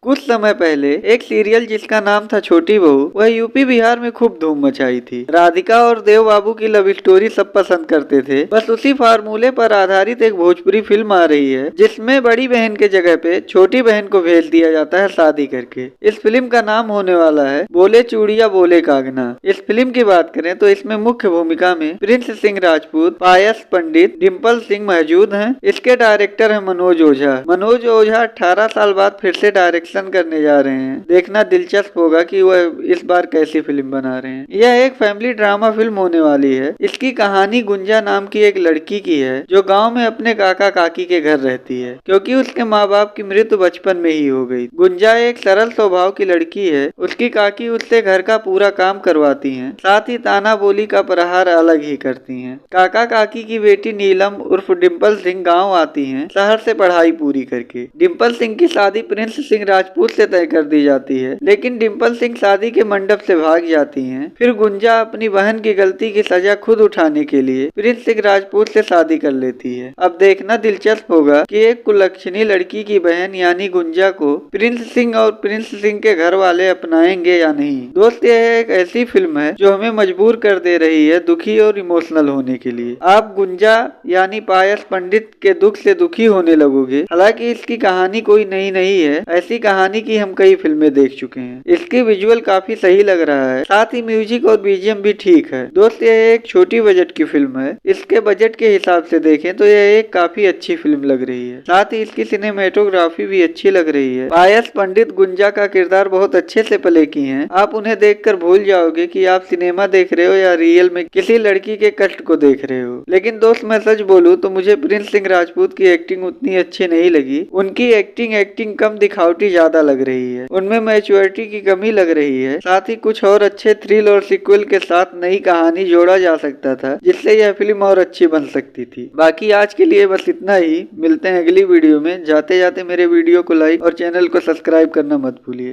कुछ समय पहले एक सीरियल जिसका नाम था छोटी बहू, वह यूपी बिहार में खूब धूम मचाई थी। राधिका और देव बाबू की लव स्टोरी सब पसंद करते थे। बस उसी फार्मूले पर आधारित एक भोजपुरी फिल्म आ रही है जिसमें बड़ी बहन के जगह पे छोटी बहन को भेज दिया जाता है शादी करके। इस फिल्म का नाम होने वाला है बोले चूड़िया बोले कागना। इस फिल्म की बात करें तो इसमें मुख्य भूमिका में प्रिंस सिंह राजपूत, पायस पंडित, डिम्पल सिंह मौजूद हैं। इसके डायरेक्टर है मनोज ओझा। मनोज ओझा 18 साल बाद फिर से डायरेक्शन करने जा रहे हैं। देखना दिलचस्प होगा कि वह इस बार कैसी फिल्म बना रहे हैं। यह एक फैमिली ड्रामा फिल्म होने वाली है। इसकी कहानी गुंजा नाम की एक लड़की की है जो गांव में अपने काका काकी के घर रहती है क्योंकि उसके माँ बाप की मृत्यु बचपन में ही हो गई। गुंजा एक सरल स्वभाव की लड़की है। उसकी काकी उससे घर का पूरा काम करवाती हैं, साथ ही ताना बोली का प्रहार अलग ही करती हैं। काका काकी की बेटी नीलम उर्फ डिम्पल सिंह गाँव आती है शहर से पढ़ाई पूरी करके। डिम्पल सिंह की शादी प्रिंस सिंह राजपूत से तय कर दी जाती है, लेकिन डिम्पल सिंह शादी के मंडप से भाग जाती हैं। फिर गुंजा अपनी बहन की गलती की सजा खुद उठाने के लिए प्रिंस सिंह राजपूत से शादी कर लेती है। अब देखना दिलचस्प होगा कि एक कुलक्षणी लड़की की बहन यानी गुंजा को प्रिंस सिंह और प्रिंस सिंह के घर वाले अपनाएंगे या नहीं। दोस्त, यह एक ऐसी फिल्म है जो हमें मजबूर कर दे रही है दुखी और इमोशनल होने के लिए। आप गुंजा यानी पायस पंडित के दुख से दुखी होने लगोगे। हालांकि इसकी कहानी कोई नई नहीं है, ऐसी कहानी की हम कई फिल्में देख चुके हैं। इसकी विजुअल काफी सही लग रहा है, साथ ही म्यूजिक और बीजीएम भी ठीक है। दोस्त, यह एक छोटी बजट की फिल्म है। इसके बजट के हिसाब से देखें तो यह एक काफी अच्छी फिल्म लग रही है। साथ ही इसकी सिनेमेटोग्राफी भी अच्छी लग रही है। पायस पंडित गुंजा का किरदार बहुत अच्छे से प्ले की हैं। आप उन्हें देखकर भूल जाओगे कि आप सिनेमा देख रहे हो या रियल में किसी लड़की के कष्ट को देख रहे हो। लेकिन दोस्त, मैं सच बोलूं तो मुझे प्रिंस सिंह राजपूत की एक्टिंग उतनी अच्छी नहीं लगी। उनकी एक्टिंग कम दिखावटी ज्यादा लग रही है। उनमें मैच्योरिटी की कमी लग रही है। साथ ही कुछ और अच्छे थ्रिल और सीक्वल के साथ नई कहानी जोड़ा जा सकता था जिससे यह फिल्म और अच्छी बन सकती थी। बाकी आज के लिए बस इतना ही। मिलते हैं अगली वीडियो में। जाते जाते मेरे वीडियो को लाइक और चैनल को सब्सक्राइब करना मत भूलिए।